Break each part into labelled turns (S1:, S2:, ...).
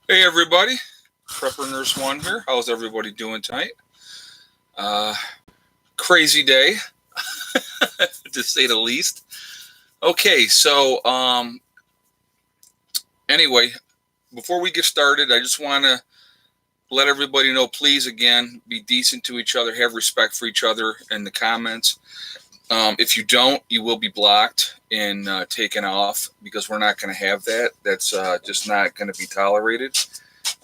S1: Hey everybody, Prepper Nurse One here. How's everybody doing tonight? Uh, Crazy day, to say the least. Okay, anyway, before we get started, I just want to let everybody know, please, again, be decent to each other, have respect for each other in the comments. If you don't, you will be blocked and taken off because we're not going to have that. That's just not going to be tolerated.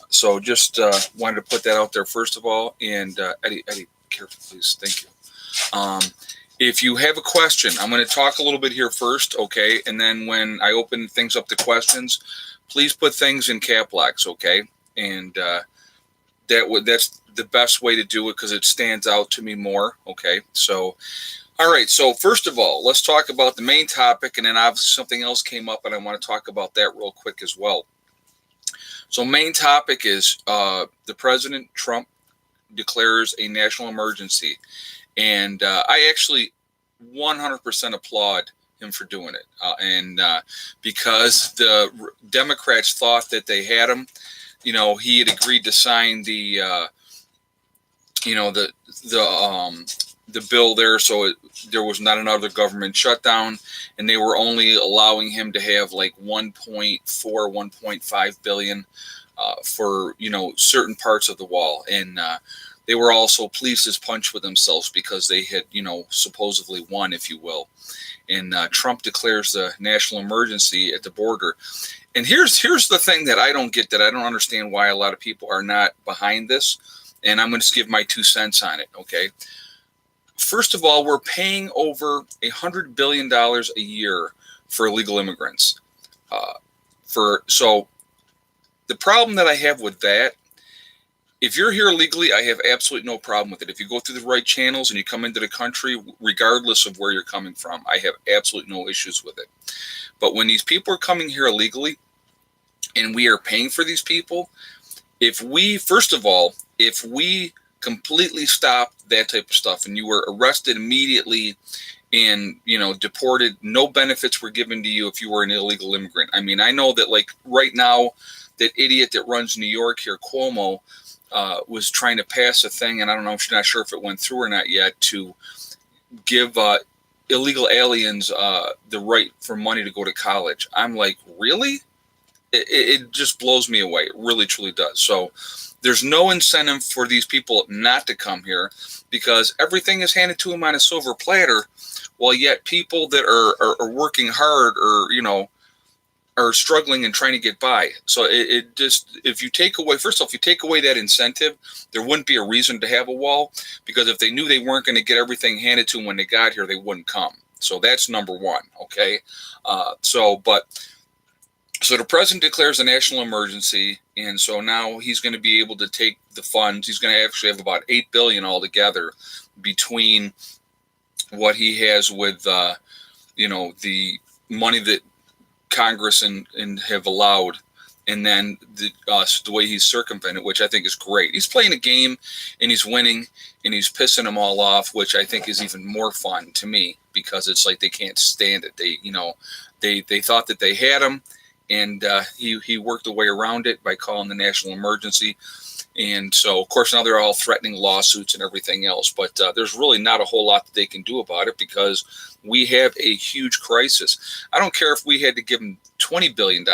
S1: So just wanted to put that out there first of all. And Eddie, careful, please. Thank you. Um, if you have a question, I'm going to talk a little bit here first, okay? And then when I open things up to questions, please put things in cap locks, okay? And that's the best way to do it because it stands out to me more, okay? So, all right. So first of all, let's talk about the main topic, and then obviously something else came up, and I want to talk about that real quick as well. So, main topic is the President Trump declares a national emergency. And I actually 100% applaud him for doing it. Because the Democrats thought that they had him, he had agreed to sign you know, the the bill there, so there was not another government shutdown, and they were only allowing him to have like 1.5 billion for certain parts of the wall, and they were also pleased as punch with themselves because they had supposedly won, if you will. And Trump declares the national emergency at the border. And here's the thing that I don't get, that I don't understand why a lot of people are not behind this. And I'm going to give my 2 cents on it. Okay. First of all, we're paying over $100 billion a year for illegal immigrants. So the problem that I have with that, if you're here legally, I have absolutely no problem with it. If you go through the right channels and you come into the country, regardless of where you're coming from, I have absolutely no issues with it. But when these people are coming here illegally and we are paying for these people, if we completely stop that type of stuff and you were arrested immediately and deported, no benefits were given to you if you were an illegal immigrant. I mean, I know that like right now, that idiot that runs New York here, Cuomo, was trying to pass a thing, and I don't know, I'm not sure if it went through or not yet, to give illegal aliens the right for money to go to college. I'm like, really? It just blows me away. It really, truly does. So there's no incentive for these people not to come here because everything is handed to them on a silver platter, while yet people that are working hard are struggling and trying to get by. So it just, if you take away that incentive, there wouldn't be a reason to have a wall, because if they knew they weren't going to get everything handed to them when they got here, they wouldn't come. So that's number one. Okay. So the president declares a national emergency, and so now he's going to be able to take the funds. He's going to actually have about $8 billion altogether between what he has with the money that Congress and have allowed, and then the way he's circumvented, which I think is great. He's playing a game and he's winning and he's pissing them all off, which I think is even more fun to me, because it's like they can't stand it. They thought that they had him, and he worked a way around it by calling the national emergency. And so, of course, now they're all threatening lawsuits and everything else. But there's really not a whole lot that they can do about it, because we have a huge crisis. I don't care if we had to give them $20 billion.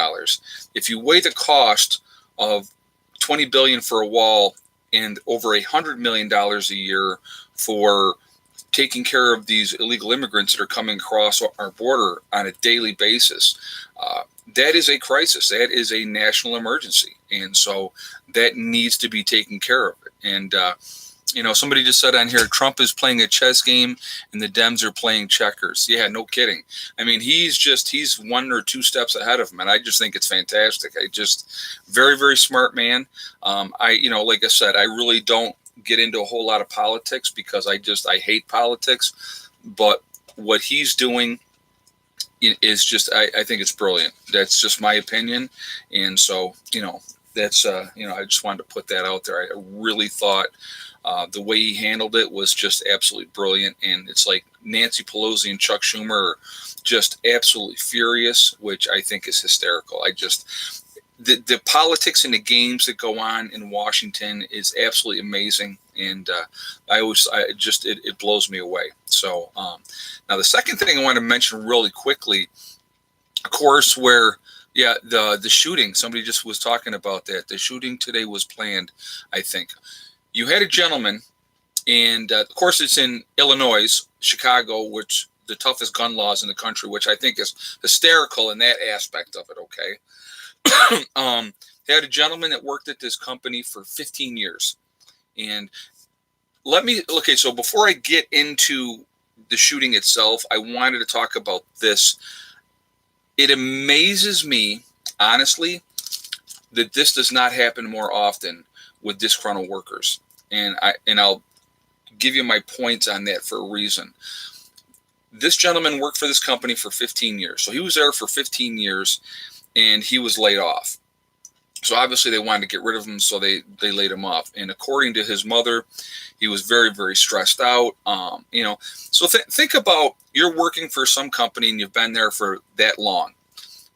S1: If you weigh the cost of $20 billion for a wall and over $100 million a year for taking care of these illegal immigrants that are coming across our border on a daily basis, that is a crisis. That is a national emergency. And so that needs to be taken care of. And, somebody just said on here, Trump is playing a chess game and the Dems are playing checkers. Yeah, no kidding. I mean, he's 1 or 2 steps ahead of him. And I just think it's fantastic. Very, very smart man. Like I said, I really don't get into a whole lot of politics because I hate politics. But what he's doing is just, I think it's brilliant. That's just my opinion. And so, that's, I just wanted to put that out there. I really thought the way he handled it was just absolutely brilliant. And it's like Nancy Pelosi and Chuck Schumer are just absolutely furious, which I think is hysterical. the politics and the games that go on in Washington is absolutely amazing, and it blows me away. So now the second thing I want to mention really quickly, of course, the shooting. Somebody just was talking about that. The shooting today was planned, I think. You had a gentleman, and of course it's in Illinois, Chicago, which the toughest gun laws in the country, which I think is hysterical in that aspect of it. Okay. Had a gentleman that worked at this company for 15 years. And so before I get into the shooting itself, I wanted to talk about this. It amazes me, honestly, that this does not happen more often with disgruntled workers. And I'll give you my points on that for a reason. This gentleman worked for this company for 15 years. So he was there for 15 years, and he was laid off. So obviously they wanted to get rid of him, so they laid him off. And according to his mother, he was very, very stressed out. So think about, you're working for some company and you've been there for that long.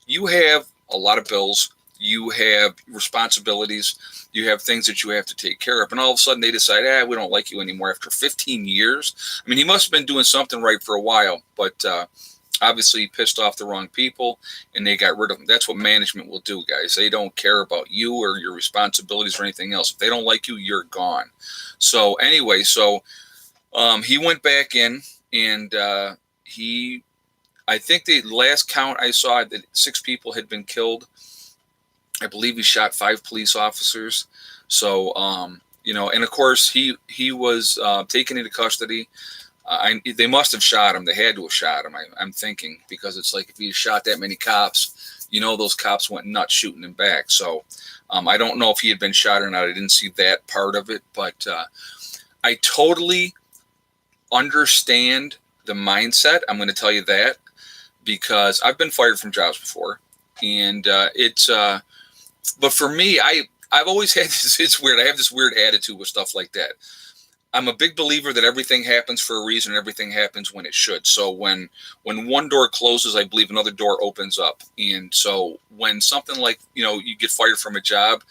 S1: You have a lot of bills. You have responsibilities. You have things that you have to take care of. And all of a sudden they decide, we don't like you anymore after 15 years. I mean, he must have been doing something right for a while, but obviously he pissed off the wrong people and they got rid of him. That's what management will do, guys. They don't care about you or your responsibilities or anything else. If they don't like you, you're gone. So anyway, he went back in, and I think the last count I saw that 6 people had been killed. I believe he shot 5 police officers. So, and of course he was taken into custody. They must have shot him. They had to have shot him, I'm thinking, because it's like if he shot that many cops, those cops went nuts shooting him back. So I don't know if he had been shot or not. I didn't see that part of it, but I totally understand the mindset. I'm going to tell you that, because I've been fired from jobs before, and but for me, I've always had this. It's weird. I have this weird attitude with stuff like that. I'm a big believer that everything happens for a reason. Everything happens when it should. So when one door closes, I believe another door opens up. And so when something like, you get fired from a job,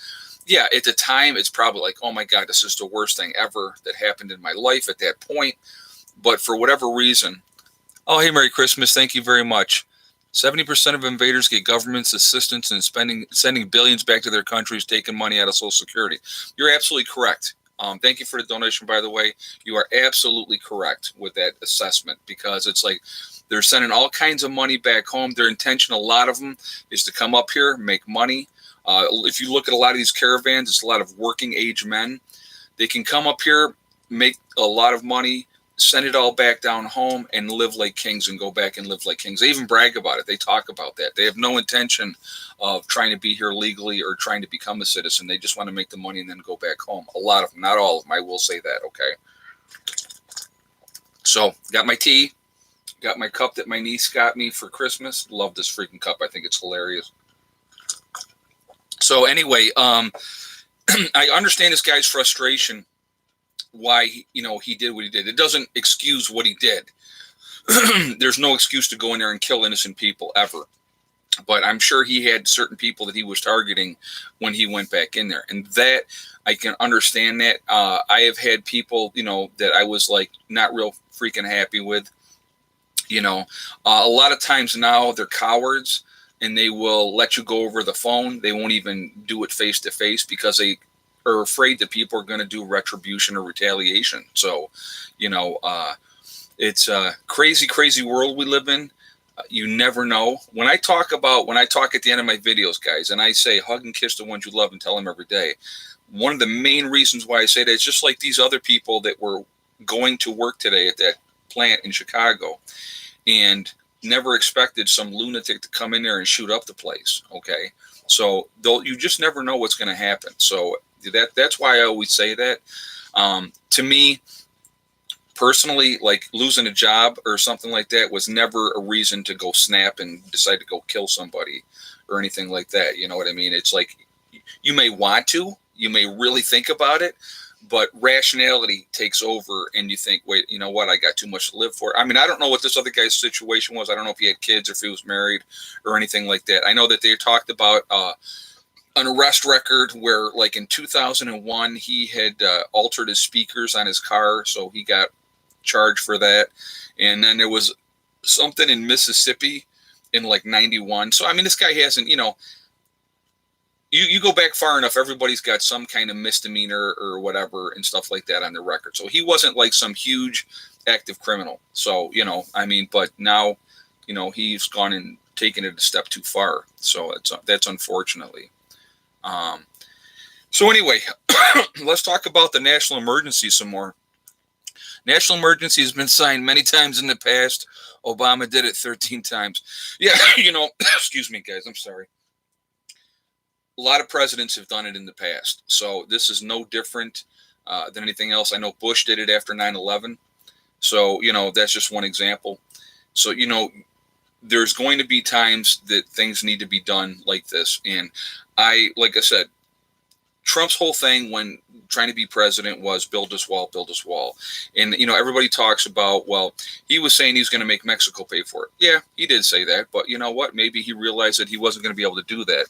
S1: at the time, it's probably like, oh my God, this is the worst thing ever that happened in my life at that point. But for whatever reason, oh, hey, Merry Christmas. Thank you very much. 70% of invaders get government's assistance in sending billions back to their countries, taking money out of Social Security. You're absolutely correct. Thank you for the donation, by the way. You are absolutely correct with that assessment, because it's like they're sending all kinds of money back home. Their intention, a lot of them, is to come up here, make money. If you look at a lot of these caravans, it's a lot of working age men. They can come up here, make a lot of money, send it all back down home, and live like kings, and go back and live like kings. They even brag about it. They talk about that. They have no intention of trying to be here legally or trying to become a citizen. They just want to make the money and then go back home. A lot of them, not all of them. I will say that. Okay. So got my tea, got my cup that my niece got me for Christmas. Love this freaking cup. I think it's hilarious. So anyway, I understand this guy's frustration, why he did what he did. It doesn't excuse what he did. There's no excuse to go in there and kill innocent people ever. But I'm sure he had certain people that he was targeting when he went back in there, and that I can understand that. I have had people, that I was like not real freaking happy with. A lot of times now they're cowards, and they will let you go over the phone. They won't even do it face to face, because they are afraid that people are going to do retribution or retaliation. So, it's a crazy, crazy world we live in. You never know. When I talk at the end of my videos, guys, and I say hug and kiss the ones you love and tell them every day, one of the main reasons why I say that is just like these other people that were going to work today at that plant in Chicago and never expected some lunatic to come in there and shoot up the place. Okay. So you just never know what's going to happen. So that's why I always say that. To me, personally, like losing a job or something like that was never a reason to go snap and decide to go kill somebody or anything like that. You know what I mean? It's like you may want to, you may really think about it, but rationality takes over and you think, wait, you know what? I got too much to live for. I mean, I don't know what this other guy's situation was. I don't know if he had kids or if he was married or anything like that. I know that they talked about an arrest record where, like in 2001, he had altered his speakers on his car, so he got charged for that. And then there was something in Mississippi in like 91. So, I mean, this guy hasn't, you go back far enough, everybody's got some kind of misdemeanor or whatever and stuff like that on their record. So he wasn't like some huge active criminal. So, but now, he's gone and taken it a step too far. So that's unfortunately. So anyway, let's talk about the national emergency some more. National emergency has been signed many times in the past. Obama did it 13 times. Yeah, excuse me, guys. I'm sorry. A lot of presidents have done it in the past. So this is no different than anything else. I know Bush did it after 9/11. So, that's just one example. So, there's going to be times that things need to be done like this. And like I said, Trump's whole thing when trying to be president was build this wall, build this wall. And, everybody talks about, well, he was saying he's going to make Mexico pay for it. Yeah, he did say that. But you know what? Maybe he realized that he wasn't going to be able to do that.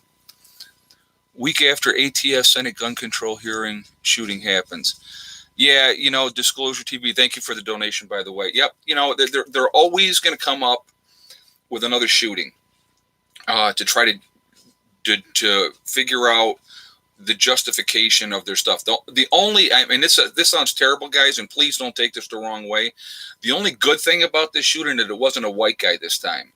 S1: Week after ATF Senate gun control hearing, shooting happens. Yeah, Disclosure TV, thank you for the donation, by the way. Yep, they're always going to come up with another shooting to try to figure out the justification of their stuff. The only, this sounds terrible, guys, and please don't take this the wrong way. The only good thing about this shooting is that it wasn't a white guy this time.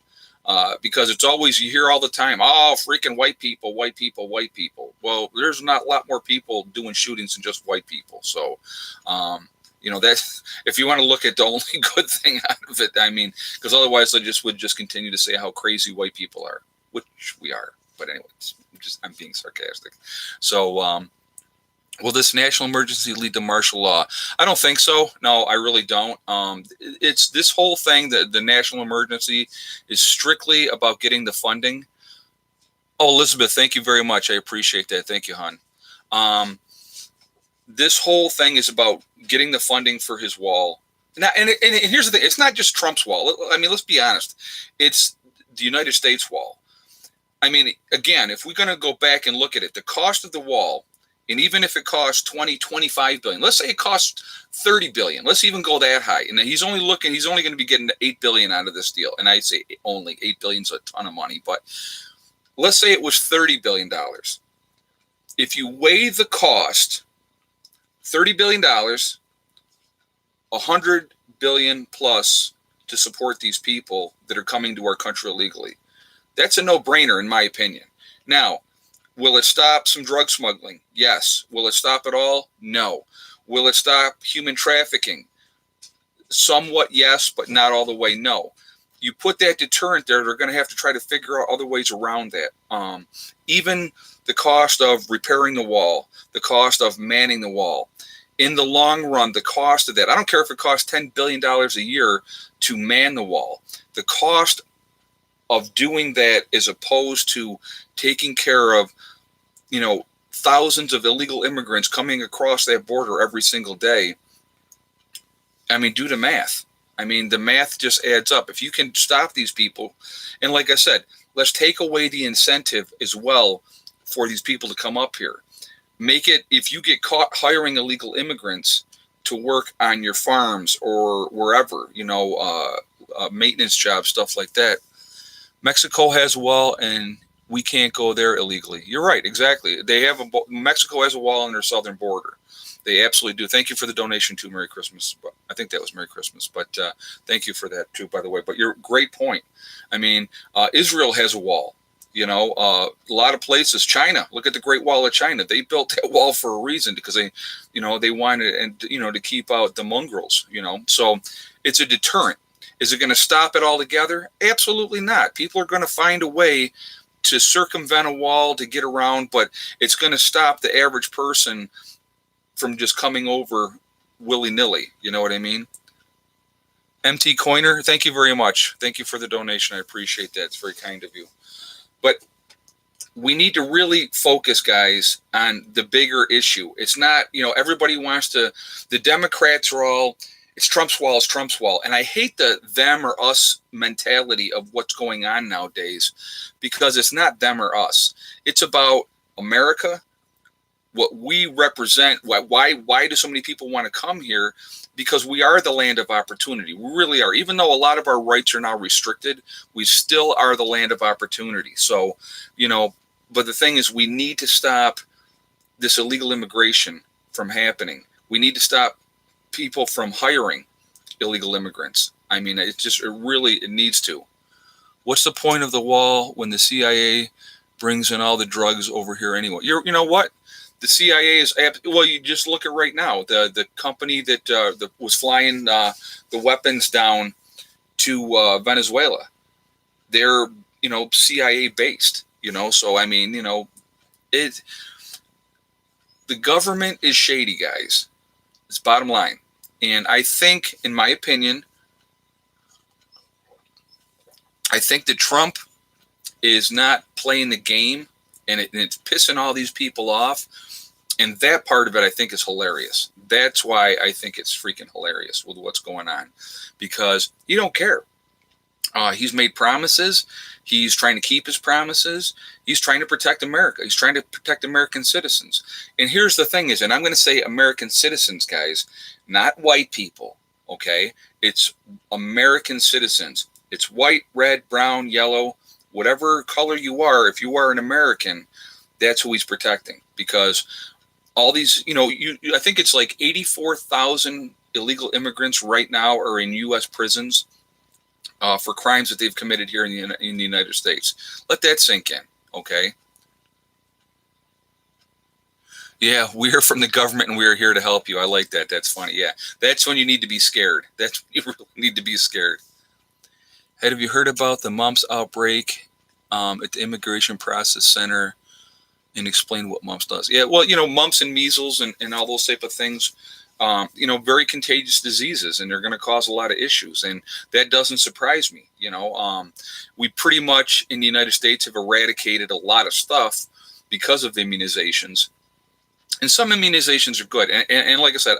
S1: Because it's always, you hear all the time, oh, freaking white people, white people, white people. Well, there's not a lot more people doing shootings than just white people. So, that's, if you want to look at the only good thing out of it, because otherwise they would just continue to say how crazy white people are, which we are. But anyway, I'm being sarcastic. So, will this national emergency lead to martial law? I don't think so. No, I really don't. It's this whole thing that the national emergency is strictly about getting the funding. Oh, Elizabeth, thank you very much. I appreciate that. Thank you, hon. This whole thing is about getting the funding for his wall. Now, and here's the thing. It's not just Trump's wall. Let's be honest. It's the United States wall. Again, if we're going to go back and look at it, the cost of the wall, and even if it costs 20, 25 billion, let's say it costs 30 billion. Let's even go that high. And he's only going to be getting 8 billion out of this deal. And I say only 8 billion is a ton of money, but let's say it was $30 billion. If you weigh the cost, $30 billion, 100 billion plus to support these people that are coming to our country illegally. That's a no-brainer in my opinion. Now, will it stop some drug smuggling? Yes. Will it stop it all? No. Will it stop human trafficking? Somewhat yes, but not all the way no. You put that deterrent there, they're going to have to try to figure out other ways around that. Even the cost of repairing the wall, the cost of manning the wall. In the long run, the cost of that, I don't care if it costs $10 billion a year to man the wall. The cost of doing that as opposed to taking care of, thousands of illegal immigrants coming across that border every single day. Do the math. The math just adds up. If you can stop these people, and like I said, let's take away the incentive as well for these people to come up here. Make it, if you get caught hiring illegal immigrants to work on your farms or wherever, maintenance jobs, stuff like that. Mexico has a wall and we can't go there illegally. You're right, exactly. Mexico has a wall on their southern border. They absolutely do. Thank you for the donation too. Merry Christmas. I think that was Merry Christmas, but thank you for that too, by the way. But you're great point. Israel has a wall. A lot of places. China. Look at the Great Wall of China. They built that wall for a reason because they wanted to keep out the mongrels. So it's a deterrent. Is it going to stop it altogether? Absolutely not. People are going to find a way to circumvent a wall to get around, but it's going to stop the average person from just coming over willy-nilly. You know what I mean? MT Coiner, thank you very much. Thank you for the donation. I appreciate that. It's very kind of you. But we need to really focus, guys, on the bigger issue. It's not, everybody wants to, the Democrats are all, it's Trump's wall, it's Trump's wall. And I hate the them or us mentality of what's going on nowadays because it's not them or us. It's about America, what we represent, why do so many people want to come here? Because we are the land of opportunity. We really are. Even though a lot of our rights are now restricted, we still are the land of opportunity. So, but the thing is, we need to stop this illegal immigration from happening. We need to stop people from hiring illegal immigrants. I mean, it needs to. What's the point of the wall when the CIA brings in all the drugs over here anyway? You know what? The CIA is, well, you just look at right now, the company that was flying the weapons down to Venezuela, they're, CIA based, so I mean, the government is shady, guys. It's bottom line. And I think, in my opinion, I think that Trump is not playing the game, and it's pissing all these people off. And that part of it, I think, is hilarious. That's why I think it's freaking hilarious with what's going on, because he don't care. He's made promises. He's trying to keep his promises. He's trying to protect America. He's trying to protect American citizens. And here's the thing is, and I'm going to say American citizens, guys, not white people, okay? It's American citizens. It's white, red, brown, yellow, whatever color you are. If you are an American, that's who he's protecting, because all these, I think it's like 84,000 illegal immigrants right now are in U.S. prisons for crimes that they've committed here in the United States. Let that sink in, okay? Yeah, we're from the government and we're here to help you. I like that. That's funny. Yeah, that's when you need to be scared. That's when you really need to be scared. Have you heard about the mumps outbreak at the Immigration Process Center? And explain what mumps does. Yeah, well, mumps and measles and all those type of things, very contagious diseases, and they're going to cause a lot of issues. And that doesn't surprise me. We pretty much in the United States have eradicated a lot of stuff because of the immunizations. And some immunizations are good. And like I said,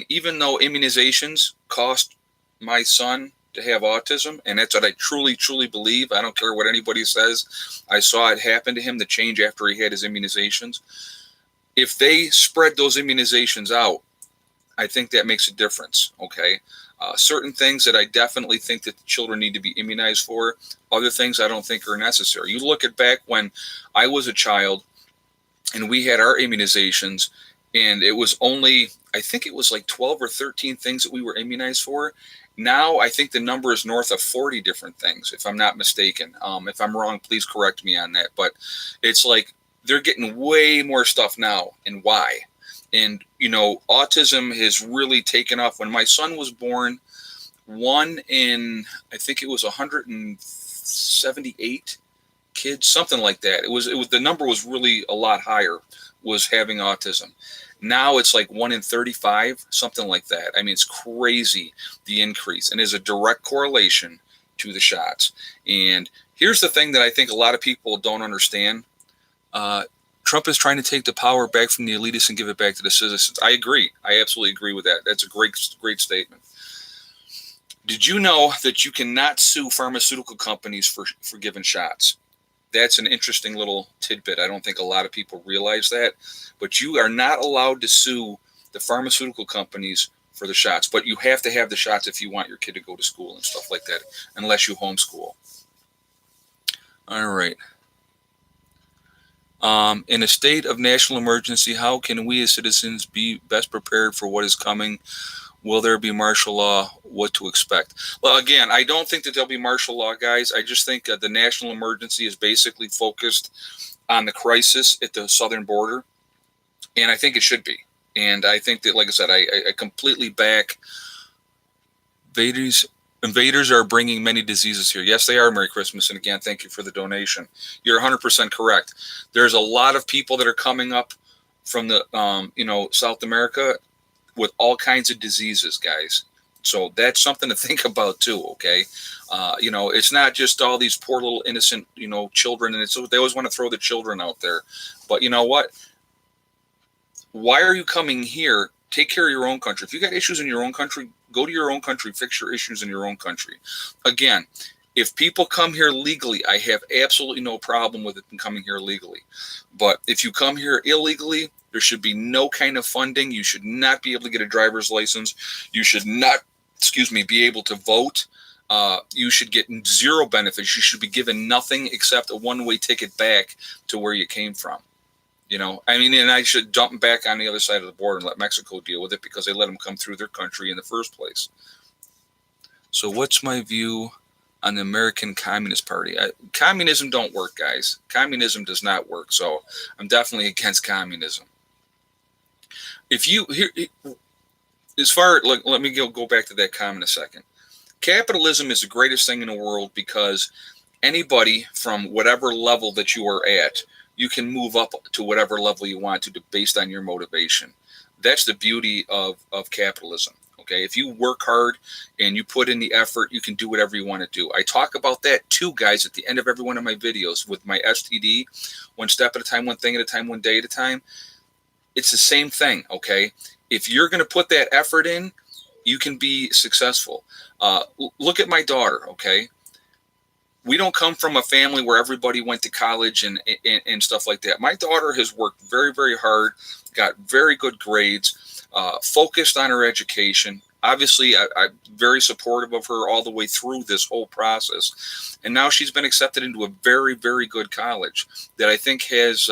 S1: even though immunizations cost my son to have autism, and that's what I truly, truly believe. I don't care what anybody says. I saw it happen to him, the change after he had his immunizations. If they spread those immunizations out, I think that makes a difference, okay? Certain things that I definitely think that the children need to be immunized for. Other things I don't think are necessary. You look at back when I was a child and we had our immunizations, and it was only, I think it was like 12 or 13 things that we were immunized for. Now, I think the number is north of 40 different things, if I'm not mistaken. If I'm wrong, please correct me on that. But it's like they're getting way more stuff now, and why? And, autism has really taken off. When my son was born, one in, I think it was 178 kids, something like that. It was the number was really a lot higher, was having autism. Now it's like 1 in 35, something like that. I mean, it's crazy, the increase, and there's a direct correlation to the shots. And here's the thing that I think a lot of people don't understand. Trump is trying to take the power back from the elitists and give it back to the citizens. I agree. I absolutely agree with that. That's a great statement. Did you know that you cannot sue pharmaceutical companies for giving shots? That's an interesting little tidbit. I don't think a lot of people realize that. But you are not allowed to sue the pharmaceutical companies for the shots. But you have to have the shots if you want your kid to go to school and stuff like that, unless you homeschool. All right. In a state of national emergency, how can we as citizens be best prepared for what is coming? Will there be martial law? What to expect? Well, again, I don't think that there'll be martial law, guys. I just think the national emergency is basically focused on the crisis at the southern border, and I think it should be. And I think that, like I said, I completely back invaders are bringing many diseases here. Yes, they are. Merry Christmas. And again, thank you for the donation. You're 100% correct. There's a lot of people that are coming up from the, South America with all kinds of diseases, guys. So that's something to think about too, okay? It's not just all these poor little innocent, children, and they always want to throw the children out there. But you know what? Why are you coming here? Take care of your own country. If you got issues in your own country, go to your own country, fix your issues in your own country. Again, If people come here legally, I have absolutely no problem with it coming here legally. But if you come here illegally, there should be no kind of funding. You should not be able to get a driver's license. You should not, be able to vote. You should get zero benefits. You should be given nothing except a one-way ticket back to where you came from. And I should dump back on the other side of the border and let Mexico deal with it because they let them come through their country in the first place. So what's my view on the American Communist Party? Communism don't work, guys. Communism does not work. So I'm definitely against communism. If you here, let me go back to that comment a second. Capitalism is the greatest thing in the world because anybody from whatever level that you are at, you can move up to whatever level you want to based on your motivation. That's the beauty of capitalism. Okay, if you work hard and you put in the effort, you can do whatever you want to do. I talk about that too, guys, at the end of every one of my videos with my STD, one step at a time, one thing at a time, one day at a time. It's the same thing, okay? If you're going to put that effort in, you can be successful. Look at my daughter, okay? We don't come from a family where everybody went to college and stuff like that. My daughter has worked very, very hard, got very good grades, focused on her education. Obviously, I'm very supportive of her all the way through this whole process. And now she's been accepted into a very, very good college that I think has,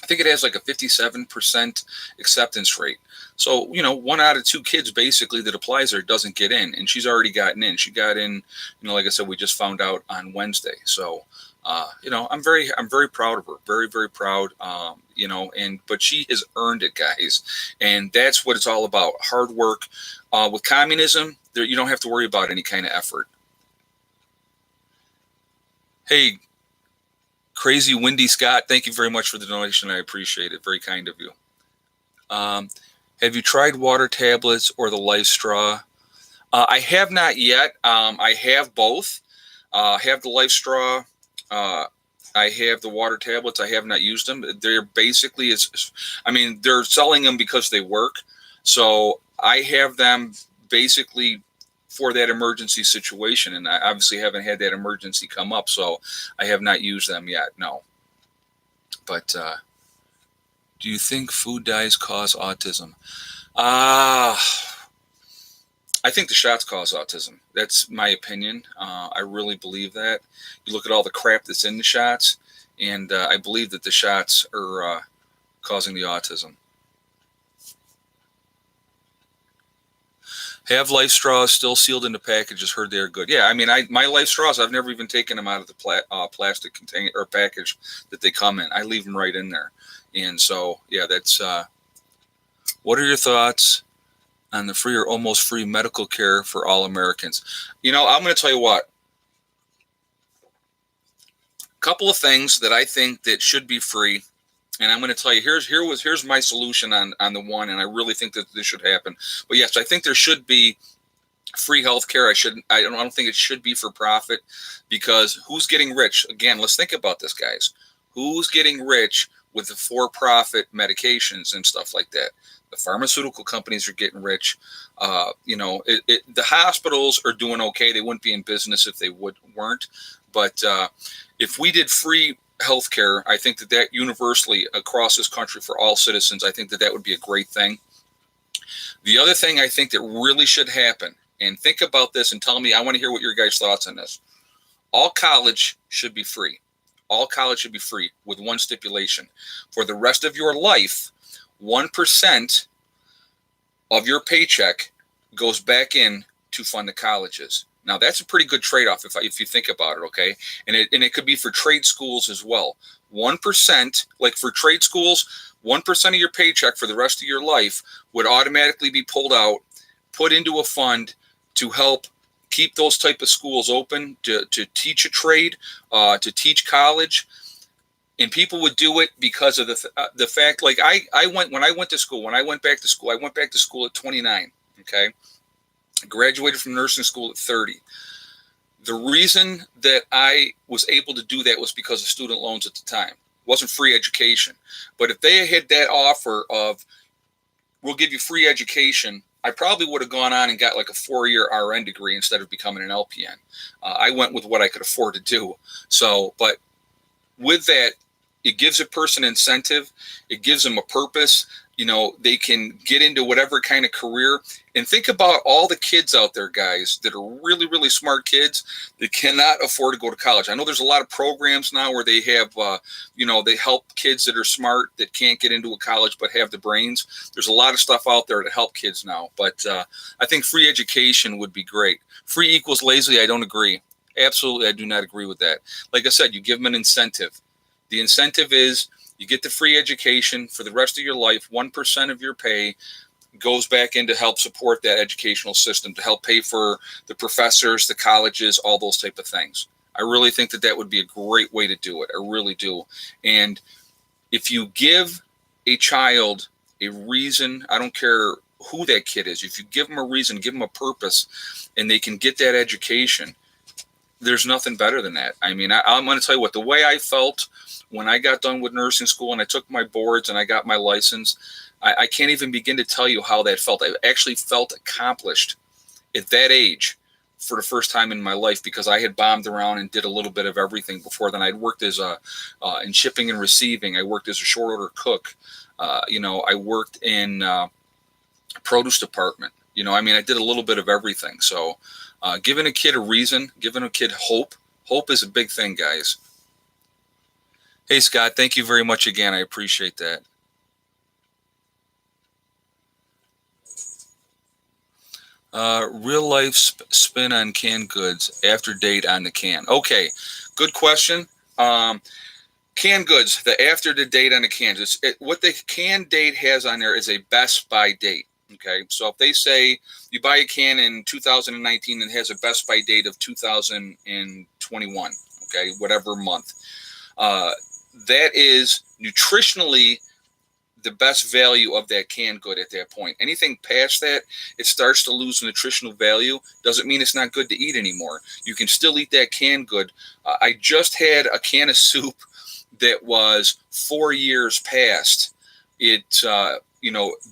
S1: it has like a 57% acceptance rate. So, 1 out of 2 kids basically that applies there doesn't get in, and she's already gotten in. She got in, like I said, we just found out on Wednesday. So, I'm very proud of her, very, very proud. But she has earned it, guys, and that's what it's all about. Hard work. With communism, you don't have to worry about any kind of effort. Hey, Crazy Windy Scott, thank you very much for the donation. I appreciate it. Very kind of you. Have you tried water tablets or the Life Straw? I have not yet. I have both. I have the Life Straw. I have the water tablets. I have not used them. They're basically, they're selling them because they work. So I have them basically for that emergency situation. And I obviously haven't had that emergency come up. So I have not used them yet. No. But do you think food dyes cause autism? I think the shots cause autism. That's my opinion. I really believe that. You look at all the crap that's in the shots, and I believe that the shots are causing the autism. Have Life Straws still sealed in the packages? Heard they're good. Yeah, my Life Straws, I've never even taken them out of the plastic container or package that they come in. I leave them right in there. And so, yeah, that's. What are your thoughts on the free or almost free medical care for all Americans? I'm going to tell you what. A couple of things that I think that should be free, and I'm going to tell you here's my solution on the one, and I really think that this should happen. But yes, I think there should be free health care. I don't think it should be for profit, because who's getting rich? Again, let's think about this, guys. Who's getting rich with the for-profit medications and stuff like that? The pharmaceutical companies are getting rich. The hospitals are doing okay. They wouldn't be in business if they weren't. But if we did free healthcare, I think that universally across this country for all citizens, I think that would be a great thing. The other thing I think that really should happen, and think about this and tell me, I want to hear what your guys' thoughts on this. All college should be free. All college should be free with one stipulation. For the rest of your life, 1% of your paycheck goes back in to fund the colleges. Now, that's a pretty good trade-off if you think about it, okay? And it could be for trade schools as well. 1%, like for trade schools, 1% of your paycheck for the rest of your life would automatically be pulled out, put into a fund to help keep those type of schools open, to teach a trade, to teach college. And people would do it because of the fact, like when I went back to school at 29, okay? I graduated from nursing school at 30. The reason that I was able to do that was because of student loans at the time. It wasn't free education. But if they had that offer of, we'll give you free education, I probably would have gone on and got like a 4-year RN degree instead of becoming an LPN. I went with what I could afford to do. So, but with that, it gives a person incentive. It gives them a purpose. They can get into whatever kind of career. And think about all the kids out there, guys, that are really, really smart kids that cannot afford to go to college. I know there's a lot of programs now where they have, they help kids that are smart that can't get into a college but have the brains. There's a lot of stuff out there to help kids now. But I think free education would be great. Free equals lazy. I don't agree. Absolutely, I do not agree with that. Like I said, you give them an incentive. The incentive is you get the free education for the rest of your life. 1% of your pay goes back in to help support that educational system, to help pay for the professors, the colleges, all those type of things. I really think that would be a great way to do it. I really do. And if you give a child a reason, I don't care who that kid is, if you give them a reason, give them a purpose, and they can get that education, there's nothing better than that. I mean, I'm going to tell you what, the way I felt when I got done with nursing school and I took my boards and I got my license, I can't even begin to tell you how that felt. I actually felt accomplished at that age for the first time in my life, because I had bombed around and did a little bit of everything before then. I'd worked as in shipping and receiving. I worked as a short order cook. I worked in produce department. I did a little bit of everything. So giving a kid a reason, giving a kid hope is a big thing, guys. Hey, Scott, thank you very much again. I appreciate that. Real life spin on canned goods, after date on the can. Okay, good question. Canned goods, the after the date on the can. What the can date has on there is a best by date. Okay, so if they say you buy a can in 2019 and has a best by date of 2021, okay, whatever month, that is nutritionally the best value of that canned good at that point. Anything past that, it starts to lose nutritional value. Doesn't mean it's not good to eat anymore. You can still eat that canned good. I just had a can of soup that was 4 years past its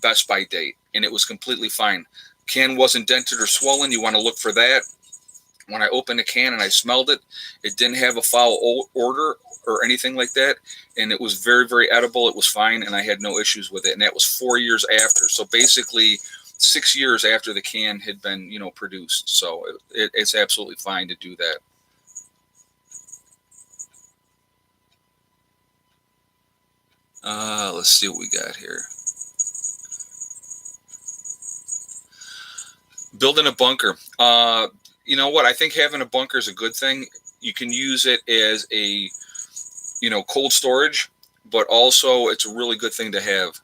S1: best by date, and it was completely fine. Can wasn't dented or swollen. You want to look for that. When I opened the can and I smelled it, it didn't have a foul odor or anything like that, and it was very, very edible. It was fine, and I had no issues with it. And that was 4 years after. So basically 6 years after the can had been, produced. So it's absolutely fine to do that. Let's see what we got here. Building a bunker. You know what? I think having a bunker is a good thing. You can use it as a, cold storage, but also it's a really good thing to have.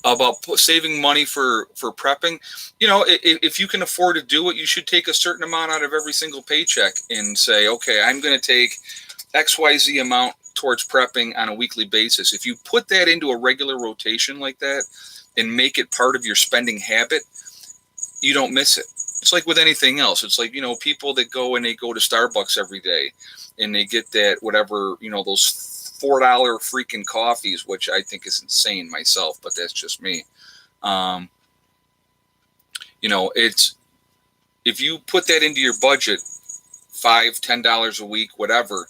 S1: About saving money for prepping, if you can afford to do it, you should take a certain amount out of every single paycheck and say, okay, I'm going to take XYZ amount towards prepping on a weekly basis. If you put that into a regular rotation like that and make it part of your spending habit, you don't miss it. It's like with anything else. It's like, people that go and they go to Starbucks every day and they get that whatever, those $4 freaking coffees, which I think is insane myself, but that's just me. It's, if you put that into your budget, $5-10 a week, whatever,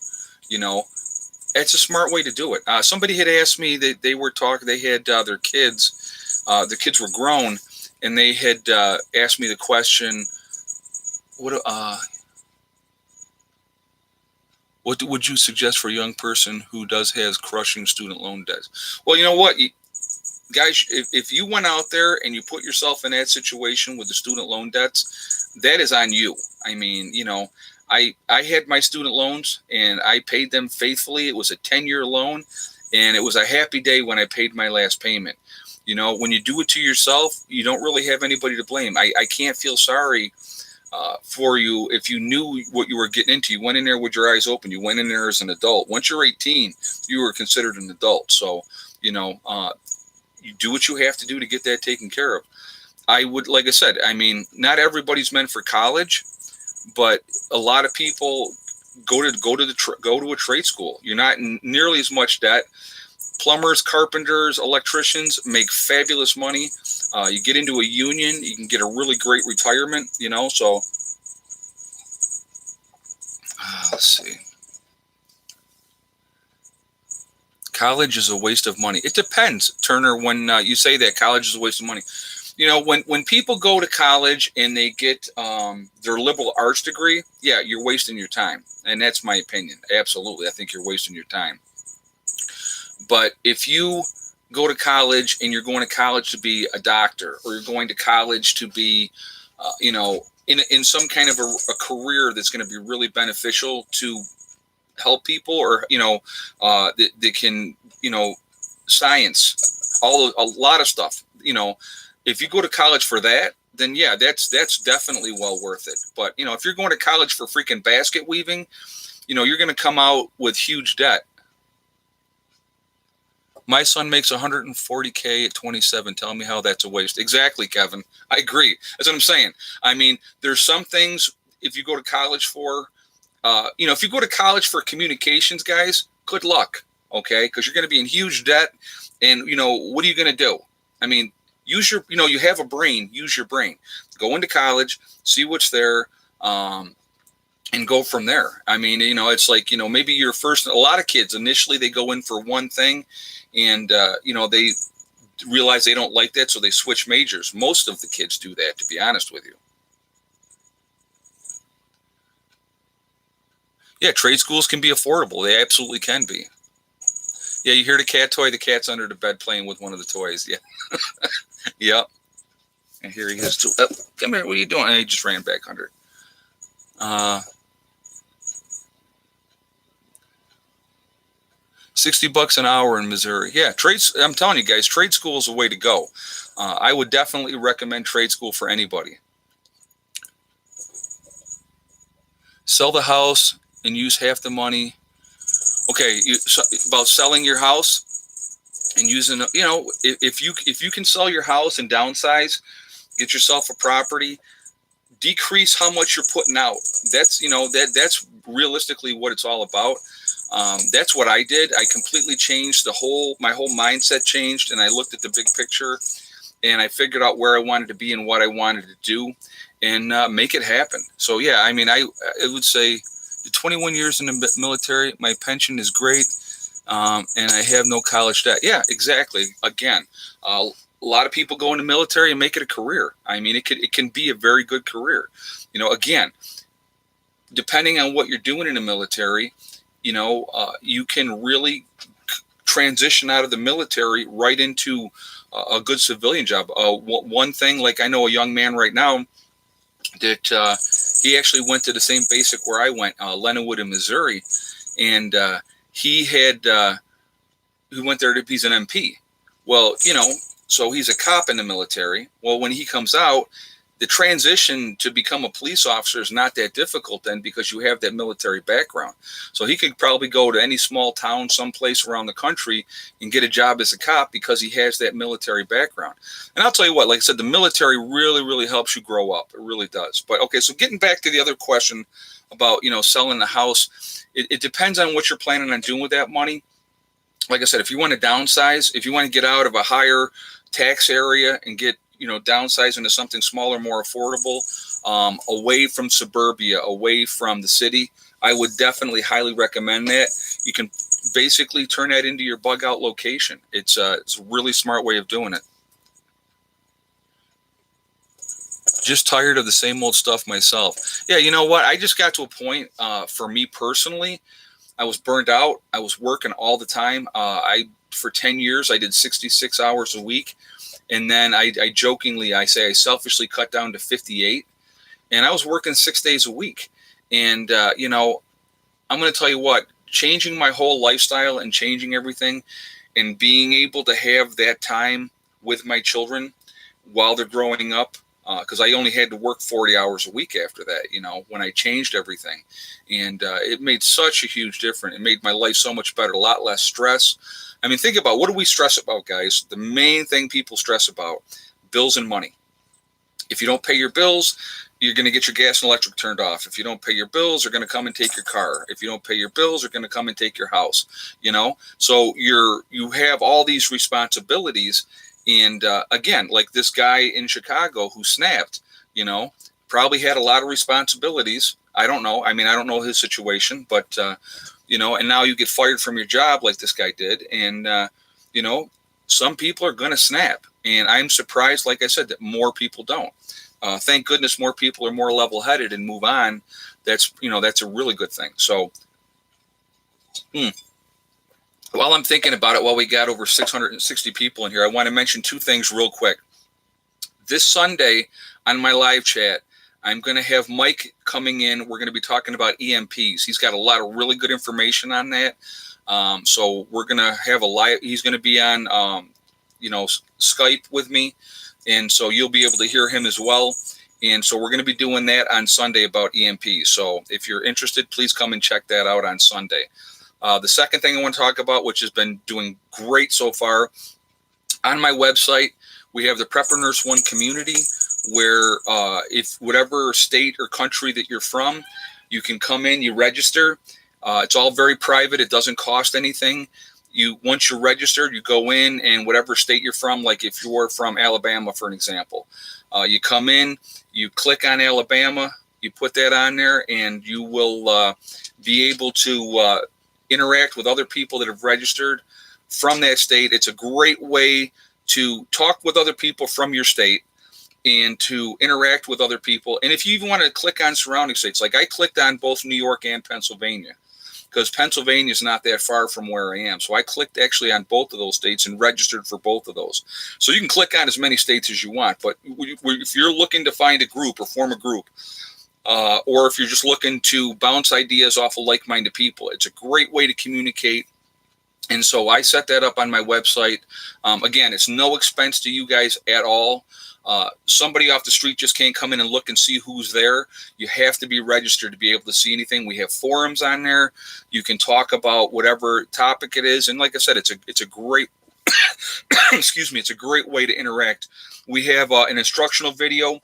S1: it's a smart way to do it. Somebody had asked me that they had their kids, the kids were grown, and they had asked me the question, what would you suggest for a young person who has crushing student loan debts? Well, you know what, guys, if you went out there and you put yourself in that situation with the student loan debts, that is on you. I mean, I had my student loans and I paid them faithfully. It was a 10-year loan, and it was a happy day when I paid my last payment. When you do it to yourself, you don't really have anybody to blame. I can't feel sorry for you if you knew what you were getting into. You went in there with your eyes open. You went in there as an adult. Once you're 18, you were considered an adult. So, you do what you have to do to get that taken care of. I would, like I said, I mean, not everybody's meant for college, but a lot of people go to a trade school. You're not in nearly as much debt. Plumbers, carpenters, electricians make fabulous money. You get into a union, you can get a really great retirement, so let's see. College is a waste of money. It depends, Turner, when you say that college is a waste of money. When people go to college and they get their liberal arts degree, yeah, you're wasting your time. And that's my opinion. Absolutely. I think you're wasting your time. But if you go to college and you're going to college to be a doctor, or you're going to college to be, in some kind of a career that's going to be really beneficial to help people, or, that can, science, a lot of stuff, if you go to college for that, then yeah, that's definitely well worth it. But, if you're going to college for freaking basket weaving, you're going to come out with huge debt. My son makes $140K at 27. Tell me how that's a waste. Exactly, Kevin. I agree. That's what I'm saying. I mean, there's some things, if you go to college for, if you go to college for communications, guys, good luck. Okay. Cause you're going to be in huge debt. And, what are you going to do? I mean, use your, you have a brain, use your brain, go into college, see what's there. And go from there. I mean, it's like, maybe a lot of kids initially, they go in for one thing, and, they realize they don't like that, so they switch majors. Most of the kids do that, to be honest with you. Yeah, trade schools can be affordable. They absolutely can be. Yeah, you hear the cat toy? The cat's under the bed playing with one of the toys. Yeah. Yep. And here he is. Oh, come here. What are you doing? And he just ran back under. $60 an hour in Missouri. Yeah, I'm telling you guys, trade school is a way to go. I would definitely recommend trade school for anybody. Sell the house and use half the money. Okay, about selling your house and using, if you can sell your house and downsize, get yourself a property, decrease how much you're putting out. That's, that's realistically what it's all about. That's what I did. I completely changed my whole mindset changed, and I looked at the big picture, and I figured out where I wanted to be and what I wanted to do, and make it happen. So yeah, I mean, I would say the 21 years in the military, my pension is great, and I have no college debt. Yeah, exactly. Again, a lot of people go into the military and make it a career. I mean, it can be a very good career. Again, depending on what you're doing in the military, you can really transition out of the military right into a good civilian job. One thing, like I know a young man right now that he actually went to the same basic where I went, Leonardwood in Missouri, and he went there he's an MP. Well, so he's a cop in the military. Well, when he comes out, the transition to become a police officer is not that difficult then, because you have that military background. So he could probably go to any small town someplace around the country and get a job as a cop because he has that military background. And I'll tell you what, like I said, the military really, really helps you grow up. It really does. But okay, so getting back to the other question about, selling the house, it depends on what you're planning on doing with that money. Like I said, if you want to downsize, if you want to get out of a higher tax area and get, downsize into something smaller, more affordable, away from suburbia, away from the city, I would definitely highly recommend that. You can basically turn that into your bug out location. It's a really smart way of doing it. Just tired of the same old stuff myself. Yeah, you know what? I just got to a point, for me personally, I was burned out. I was working all the time. For 10 years, I did 66 hours a week. And then I jokingly, I selfishly cut down to 58, and I was working 6 days a week. And, I'm going to tell you what, changing my whole lifestyle and changing everything and being able to have that time with my children while they're growing up, because I only had to work 40 hours a week after that, when I changed everything. And it made such a huge difference. It made my life so much better, a lot less stress. I mean, think about, what do we stress about, guys? The main thing people stress about, bills and money. If you don't pay your bills, you're going to get your gas and electric turned off. If you don't pay your bills, they're going to come and take your car. If you don't pay your bills, they're going to come and take your house. So you have all these responsibilities. And again, like this guy in Chicago who snapped, probably had a lot of responsibilities. I don't know. I mean, I don't know his situation, but and now you get fired from your job like this guy did, and some people are going to snap, and I'm surprised, like I said, that more people don't. Thank goodness more people are more level-headed and move on. That's a really good thing. So, while I'm thinking about it, while we got over 660 people in here, I want to mention two things real quick. This Sunday on my live chat, I'm going to have Mike coming in. We're going to be talking about EMPs. He's got a lot of really good information on that. So we're going to have a live. He's going to be on, Skype with me. And so you'll be able to hear him as well. And so we're going to be doing that on Sunday about EMPs. So if you're interested, please come and check that out on Sunday. The second thing I want to talk about, which has been doing great so far, on my website, we have the Prepper Nurse One community where if whatever state or country that you're from, you can come in, you register. It's all very private. It doesn't cost anything. Once you're registered, you go in, and whatever state you're from, like if you're from Alabama, for an example, you come in, you click on Alabama, you put that on there, and you will be able to interact with other people that have registered from that state. It's a great way to talk with other people from your state and to interact with other people. And if you even want to click on surrounding states, like I clicked on both New York and Pennsylvania, because Pennsylvania is not that far from where I am. So I clicked actually on both of those states and registered for both of those. So you can click on as many states as you want. But if you're looking to find a group or form a group, or if you're just looking to bounce ideas off of like-minded people, it's a great way to communicate. And so I set that up on my website. Again, it's no expense to you guys at all. Somebody off the street just can't come in and look and see who's there. You have to be registered to be able to see anything. We have forums on there. You can talk about whatever topic it is. And like I said, it's a great, excuse me, it's a great way to interact. We have an instructional video.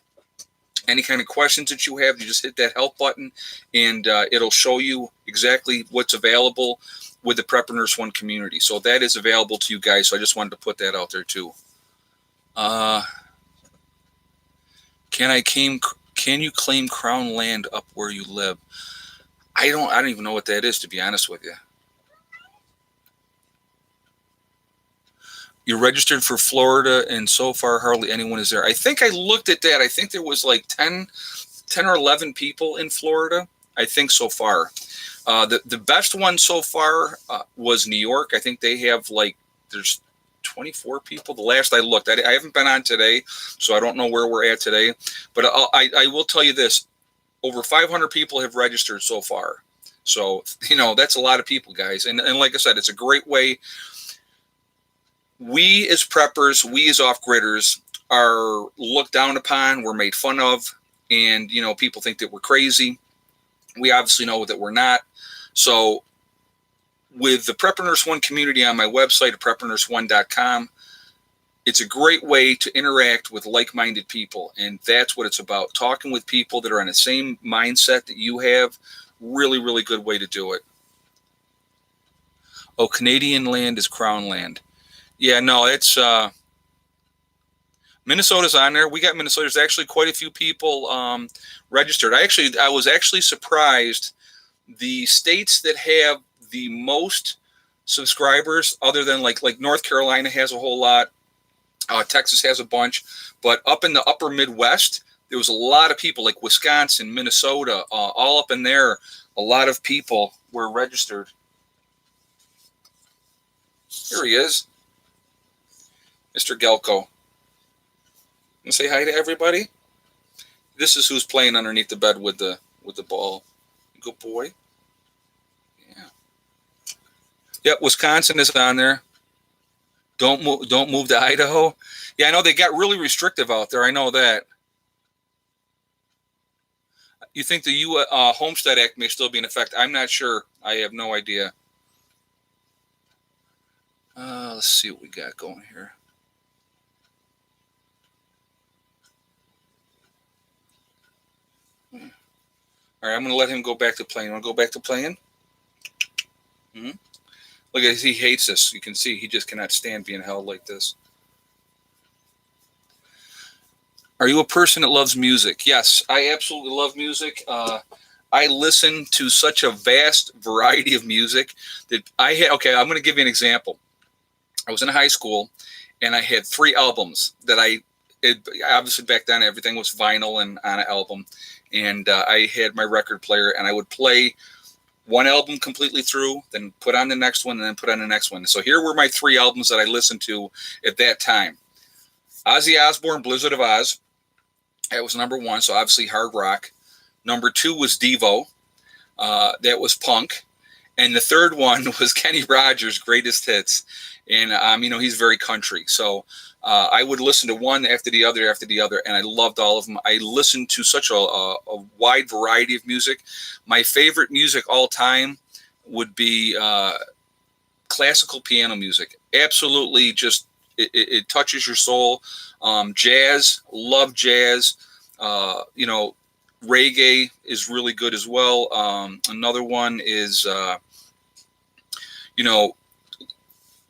S1: Any kind of questions that you have, you just hit that help button, and it'll show you exactly what's available with the Prepper Nurse One community. So that is available to you guys. So I just wanted to put that out there too. Can you claim crown land up where you live? I don't even know what that is, to be honest with you. You're registered for Florida, and so far hardly anyone is there. I think I looked at that. I think there was like 10 or 11 people in Florida, I think, so far. The best one so far was New York. I think they have there's 24 people. The last I looked, I haven't been on today, so I don't know where we're at today. But I will tell you this: over 500 people have registered so far. So that's a lot of people, guys. And like I said, it's a great way. We as preppers, we as off-gridders are looked down upon. We're made fun of, and people think that we're crazy. We obviously know that we're not. So with the Prepper Nurse One community on my website at preppernurse1.com, it's a great way to interact with like-minded people, and that's what it's about. Talking with people that are in the same mindset that you have, really, really good way to do it. Oh, Canadian land is crown land. Yeah, no, it's Minnesota's on there. We got Minnesota. There's actually quite a few people registered. I was actually surprised. The states that have the most subscribers, other than like North Carolina has a whole lot, Texas has a bunch, but up in the upper Midwest, there was a lot of people, like Wisconsin, Minnesota, all up in there. A lot of people were registered. Here he is, Mr. Gelko. And say hi to everybody. This is who's playing underneath the bed with the ball. Good boy. Yeah. Yep, Wisconsin is on there. Don't move to Idaho. Yeah, I know they got really restrictive out there. I know that. You think the Homestead Act may still be in effect? I'm not sure. I have no idea. Let's see what we got going here. All right, I'm going to let him go back to playing. You want to go back to playing? Mm-hmm. Look at, he hates this. You can see he just cannot stand being held like this. Are you a person that loves music? Yes, I absolutely love music. I listen to such a vast variety of music that I had. Okay, I'm going to give you an example. I was in high school, and I had 3 albums that obviously back then everything was vinyl and on an album, and I had my record player, and I would play one album completely through, then put on the next one, and then put on the next one. So here were my 3 albums that I listened to at that time. Ozzy Osbourne, Blizzard of Oz. That was number 1, so obviously hard rock. Number 2 was Devo. That was punk. And the third one was Kenny Rogers' Greatest Hits. And, he's very country. So I would listen to one after the other, and I loved all of them. I listened to such a wide variety of music. My favorite music all time would be classical piano music. Absolutely, just it touches your soul. Jazz, love jazz. Reggae is really good as well. Another one is,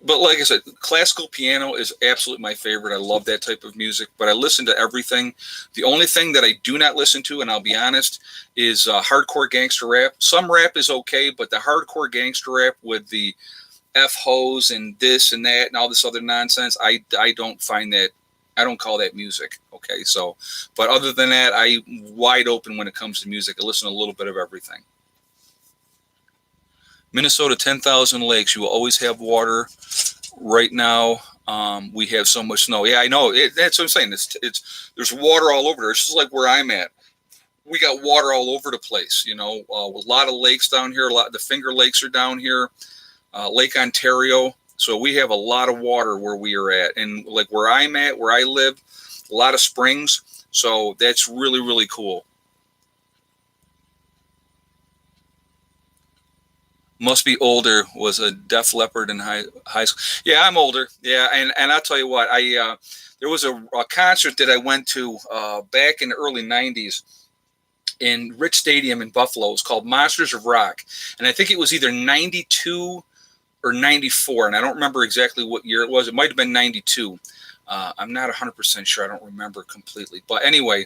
S1: but like I said, classical piano is absolutely my favorite. I love that type of music, but I listen to everything. The only thing that I do not listen to, and I'll be honest, is hardcore gangster rap. Some rap is okay, but the hardcore gangster rap with the F-hoes and this and that and all this other nonsense, I don't find that. I don't call that music. Okay, so, but other than that, I'm wide open when it comes to music. I listen to a little bit of everything. Minnesota, 10,000 lakes. You will always have water. Right now, we have so much snow. Yeah, I know. That's what I'm saying. There's water all over there. It's just like where I'm at. We got water all over the place. A lot of lakes down here. The Finger Lakes are down here. Lake Ontario. So we have a lot of water where we are at. And like where I'm at, where I live, a lot of springs. So that's really, really cool. Must be older. Was a Def Leppard in high school. Yeah, I'm older. Yeah, and I'll tell you what. There was a concert that I went to back in the early '90s in Rich Stadium in Buffalo. It was called Monsters of Rock, and I think it was either '92 or '94, and I don't remember exactly what year it was. It might have been '92. I'm not 100% sure. I don't remember completely, but anyway,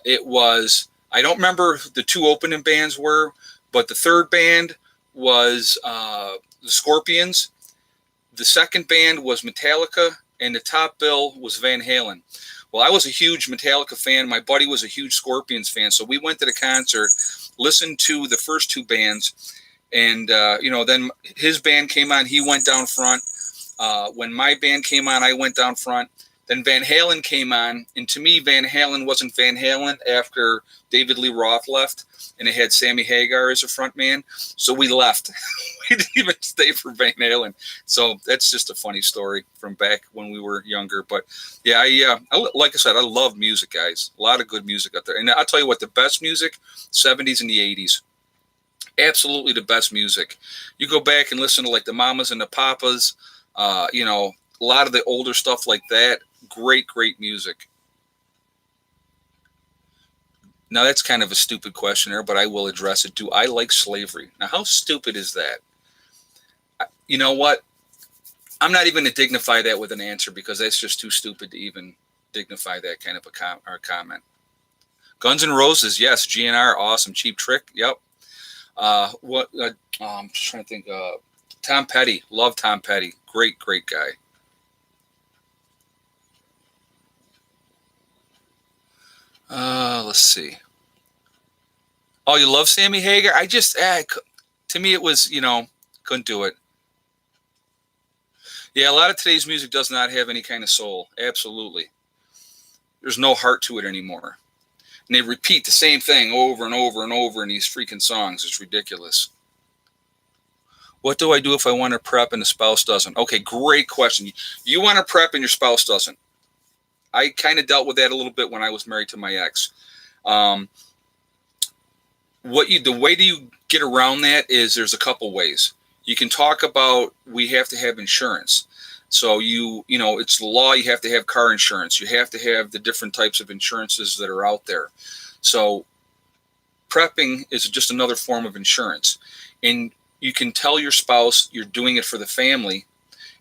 S1: it was. I don't remember who the 2 opening bands were, but the third band was the Scorpions. The second band was Metallica, and the top bill was Van Halen. Well, I was a huge Metallica fan. My buddy was a huge Scorpions fan, so we went to the concert, listened to the first 2 bands, and then his band came on. He went down front. When my band came on, I went down front. Then Van Halen came on, and to me, Van Halen wasn't Van Halen after David Lee Roth left, and it had Sammy Hagar as a front man. So we left. We didn't even stay for Van Halen. So that's just a funny story from back when we were younger. But yeah, like I said, I love music, guys. A lot of good music out there. And I'll tell you what, the best music, 70s and the 80s. Absolutely the best music. You go back and listen to like the Mamas and the Papas, a lot of the older stuff like that. Great, great music. Now, that's kind of a stupid question there, but I will address it. Do I like slavery? Now, how stupid is that? You know what? I'm not even going to dignify that with an answer because that's just too stupid to even dignify that kind of a comment. Guns N' Roses, yes. GNR, awesome. Cheap Trick, yep. I'm just trying to think. Tom Petty, love Tom Petty. Great, great guy. Let's see. Oh, you love Sammy Hagar? To me, it was, couldn't do it. Yeah, a lot of today's music does not have any kind of soul. Absolutely. There's no heart to it anymore. And they repeat the same thing over and over and over in these freaking songs. It's ridiculous. What do I do if I want to prep and the spouse doesn't? Okay, great question. You want to prep and your spouse doesn't. I kind of dealt with that a little bit when I was married to my ex. The way do you get around that is there's a couple ways. You can talk about we have to have insurance. So it's the law. You have to have car insurance. You have to have the different types of insurances that are out there. So prepping is just another form of insurance. And you can tell your spouse you're doing it for the family,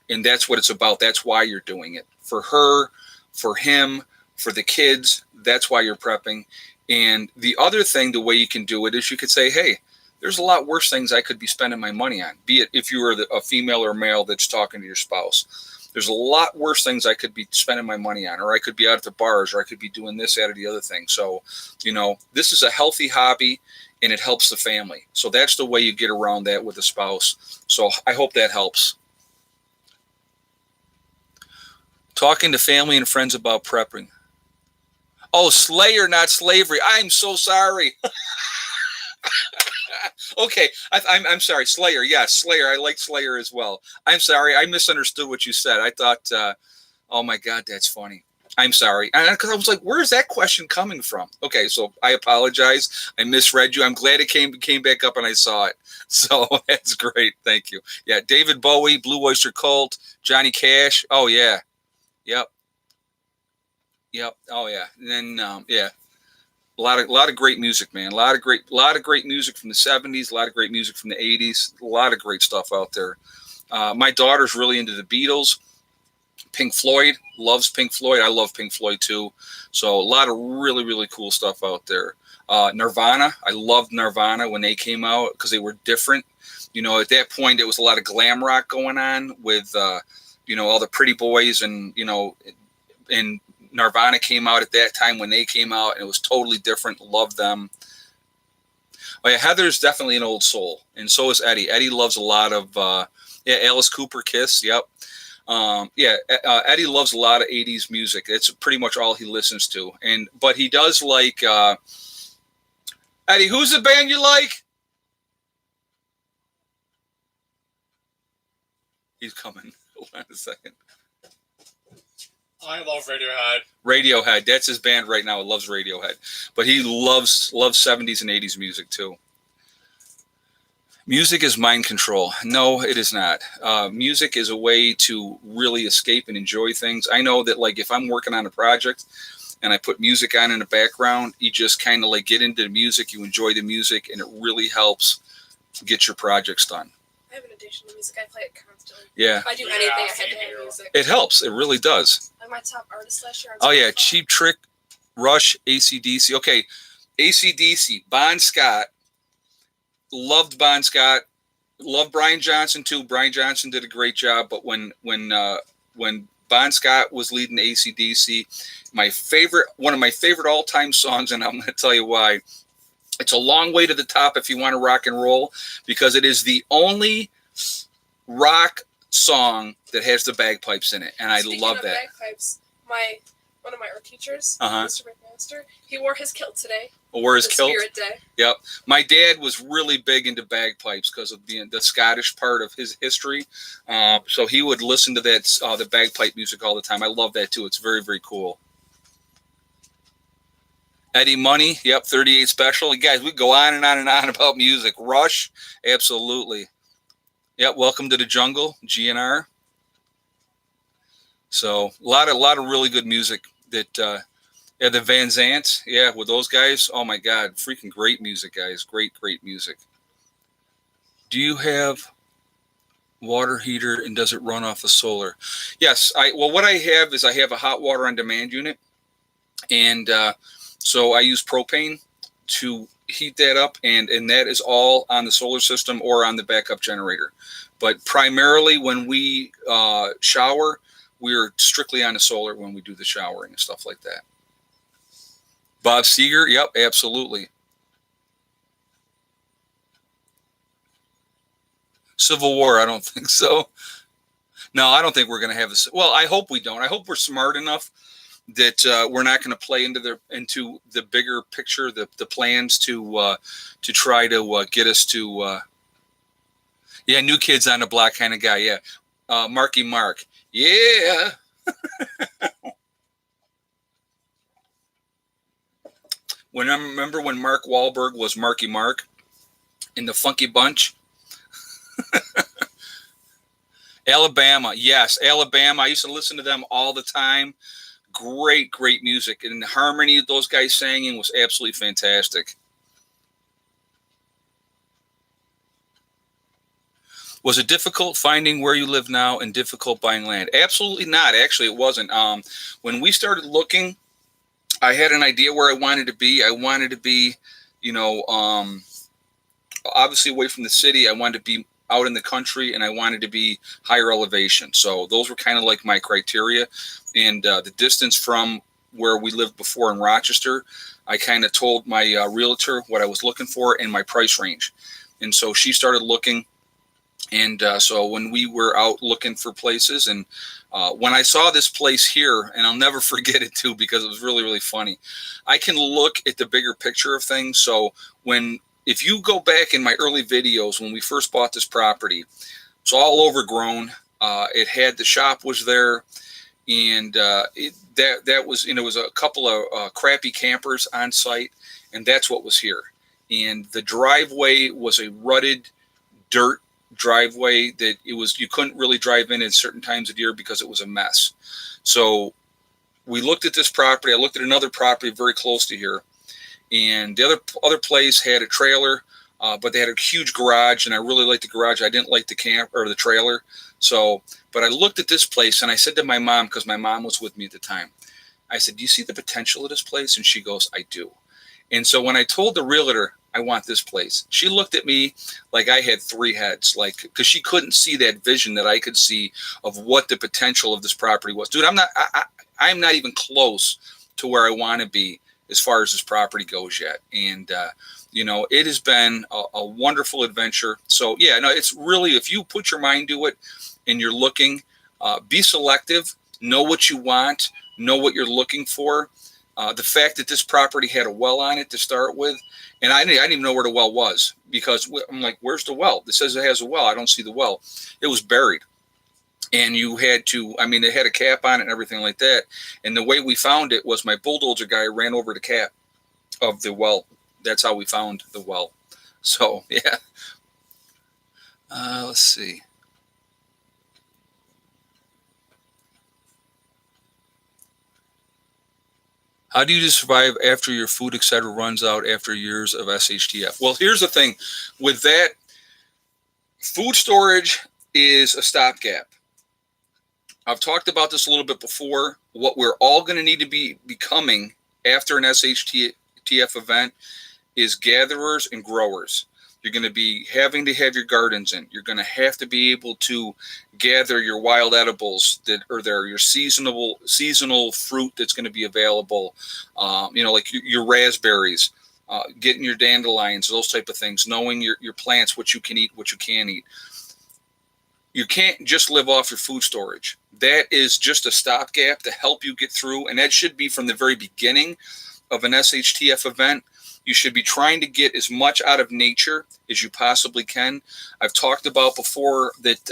S1: and that's what it's about. That's why you're doing it. For her, for him, for the kids, that's why you're prepping. And the other thing, the way you can do it is you could say, hey, there's a lot worse things I could be spending my money on, be it if you were a female or a male that's talking to your spouse. There's a lot worse things I could be spending my money on, or I could be out at the bars, or I could be doing this, that, or the other thing. So, this is a healthy hobby, and it helps the family. So that's the way you get around that with a spouse. So I hope that helps. Talking to family and friends about prepping. Oh, Slayer, not slavery. I'm so sorry. Okay, I'm sorry. Slayer, yes, Slayer. I like Slayer as well. I'm sorry. I misunderstood what you said. I thought, oh my God, that's funny. I'm sorry. Because I was like, where is that question coming from? Okay, so I apologize. I misread you. I'm glad it came back up and I saw it. So that's great. Thank you. Yeah, David Bowie, Blue Oyster Cult, Johnny Cash. Oh, yeah. Yep. Oh, yeah. And then, yeah. A lot of great music, man. A lot of great music from the 70s. A lot of great music from the 80s. A lot of great stuff out there. My daughter's really into the Beatles. Pink Floyd, loves Pink Floyd. I love Pink Floyd too. So a lot of really, really cool stuff out there. Nirvana, I loved Nirvana when they came out because they were different. At that point, it was a lot of glam rock going on with, all the pretty boys and Nirvana came out at that time when they came out, and it was totally different. Loved them. Oh yeah, Heather's definitely an old soul, and so is Eddie. Eddie loves a lot of Alice Cooper, Kiss. Yep. Eddie loves a lot of 80s music. It's pretty much all he listens to. But he does like Eddie, who's the band you like? He's coming. Hold on a second.
S2: I love Radiohead.
S1: Radiohead, that's his band right now. He loves Radiohead. But he loves 70s and 80s music too. Music is mind control. No, it is not. Music is a way to really escape and enjoy things. I know that, like, if I'm working on a project and I put music on in the background, you just kind of like get into the music, you enjoy the music, and it really helps get your projects done.
S3: I have an addiction to music. I play it constantly.
S1: Yeah.
S3: If I do anything, I have to have music.
S1: It helps. It really does.
S3: Like my top artist last year.
S1: Oh, yeah. Cheap Trick, Rush, AC/DC. Okay. AC/DC, Bon Scott. Loved Bon Scott. Loved Brian Johnson, too. Brian Johnson did a great job. But when Bon Scott was leading AC/DC, one of my favorite all-time songs, and I'm going to tell you why. It's a long way to the top if you want to rock and roll, because it is the only rock song that has the bagpipes in it, and I love that.
S3: Bagpipes, one of my art teachers,
S1: Uh-huh.
S3: Mr. McMaster, he wore his kilt today.
S1: Wore his kilt.
S3: Spirit Day.
S1: Yep. My dad was really big into bagpipes because of the Scottish part of his history. So he would listen to that the bagpipe music all the time. I love that too. It's very, very cool. Eddie Money, yep, 38 Special. Guys, we go on and on and on about music. Rush, absolutely. Yep, Welcome to the Jungle, GNR. So a lot of really good music that the Van Zant, yeah, with those guys. Oh my God, freaking great music, guys. Great music. Do you have water heater and does it run off of solar? Yes, what I have is I have a hot water on demand unit, and so I use propane to heat that up, and that is all on the solar system or on the backup generator. But primarily when we shower, we're strictly on the solar when we do the showering and stuff like that. Bob Seger, yep, absolutely. Civil War, I don't think so. No, I don't think we're going to have this. Well, I hope we don't. I hope we're smart enough that we're not going to play into the bigger picture, the plans to try to get us to New Kids on the Block kind of guy. Yeah, Marky Mark. Yeah. Remember when Mark Wahlberg was Marky Mark in the Funky Bunch? Alabama, yes, Alabama. I used to listen to them all the time. Great music, and the harmony those guys sang in was absolutely fantastic. Was it difficult finding where you live now and difficult buying land? Absolutely not. Actually, it wasn't. When we started looking, I had an idea where I wanted to be. I wanted to be, you know, obviously away from the city. I wanted to be out in the country, and I wanted to be higher elevation. So those were kind of like my criteria. And the distance from where we lived before in Rochester, I kind of told my realtor what I was looking for and my price range. And so she started looking. And so when we were out looking for places, and when I saw this place here, and I'll never forget it too, because it was really, really funny. I can look at the bigger picture of things. So if you go back in my early videos, when we first bought this property, it's all overgrown. It had, the shop was there, and that was, it was a couple of crappy campers on site, and that's what was here. And the driveway was a rutted dirt driveway that you couldn't really drive in at certain times of the year because it was a mess. So we looked at this property. I looked at another property very close to here, and the other place had a trailer, but they had a huge garage, and I really liked the garage. I didn't like the camp or the trailer. So, but I looked at this place, and I said to my mom, because my mom was with me at the time, I said, "Do you see the potential of this place?" And she goes, "I do." And so when I told the realtor, "I want this place," she looked at me like I had three heads, like, because she couldn't see that vision that I could see of what the potential of this property was. Dude, I'm not even close to where I want to be as far as this property goes yet. And, it has been a wonderful adventure. So yeah, no, it's really, if you put your mind to it and you're looking, be selective, know what you want, know what you're looking for. The fact that this property had a well on it to start with, and I didn't even know where the well was, because I'm like, "Where's the well?" It says it has a well. I don't see the well. It was buried. And you had to, it had a cap on it and everything like that. And the way we found it was my bulldozer guy ran over the cap of the well. That's how we found the well. So, yeah. Let's see. How do you survive after your food, etc., runs out after years of SHTF? Well, here's the thing. With that, food storage is a stopgap. I've talked about this a little bit before. What we're all going to need to be becoming after an SHTF event is gatherers and growers. You're going to be having to have your gardens in. You're going to have to be able to gather your wild edibles that are there, your seasonal fruit that's going to be available, like your raspberries, getting your dandelions, those type of things, knowing your plants, what you can eat, what you can't eat. You can't just live off your food storage. That is just a stopgap to help you get through, and that should be from the very beginning of an SHTF event. You should be trying to get as much out of nature as you possibly can. I've talked about before that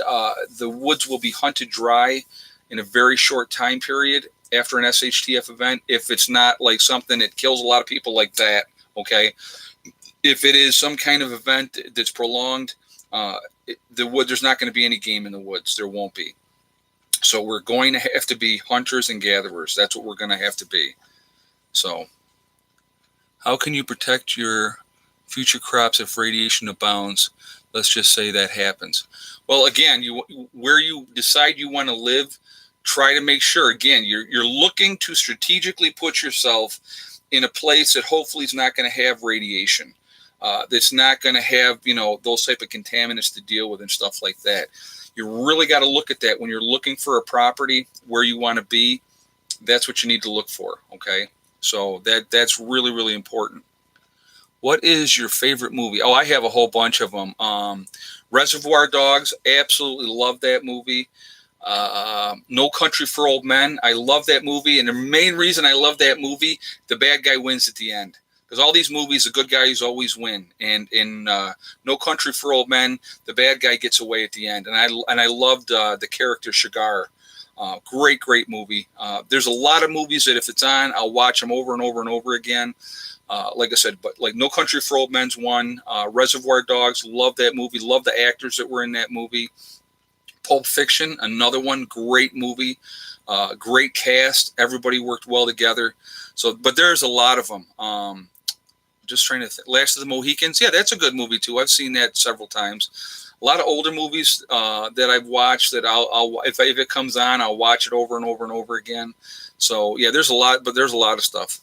S1: the woods will be hunted dry in a very short time period after an SHTF event, if it's not like something that kills a lot of people like that, okay? If it is some kind of event that's prolonged, there's not going to be any game in the woods. There won't be. So we're going to have to be hunters and gatherers. That's what we're going to have to be. So how can you protect your future crops if radiation abounds? Let's just say that happens. Well, again, where you decide you want to live, try to make sure, again, you're looking to strategically put yourself in a place that hopefully is not going to have radiation. That's not going to have, those type of contaminants to deal with and stuff like that. You really got to look at that when you're looking for a property where you want to be. That's what you need to look for, okay? So that's really, really important. What is your favorite movie? Oh, I have a whole bunch of them. Reservoir Dogs, absolutely love that movie. No Country for Old Men, I love that movie. And the main reason I love that movie, the bad guy wins at the end. Because all these movies, the good guys always win. And in No Country for Old Men, the bad guy gets away at the end. And I loved the character Shigar. Great movie. There's a lot of movies that if it's on, I'll watch them over and over and over again. Like I said, but like No Country for Old Men's one. Reservoir Dogs, love that movie. Love the actors that were in that movie. Pulp Fiction, another one, great movie. Great cast. Everybody worked well together. So, but there's a lot of them. Just trying to think. Last of the Mohicans. Yeah, that's a good movie too. I've seen that several times. A lot of older movies that I've watched that I'll if it comes on, I'll watch it over and over and over again. So yeah, there's a lot of stuff.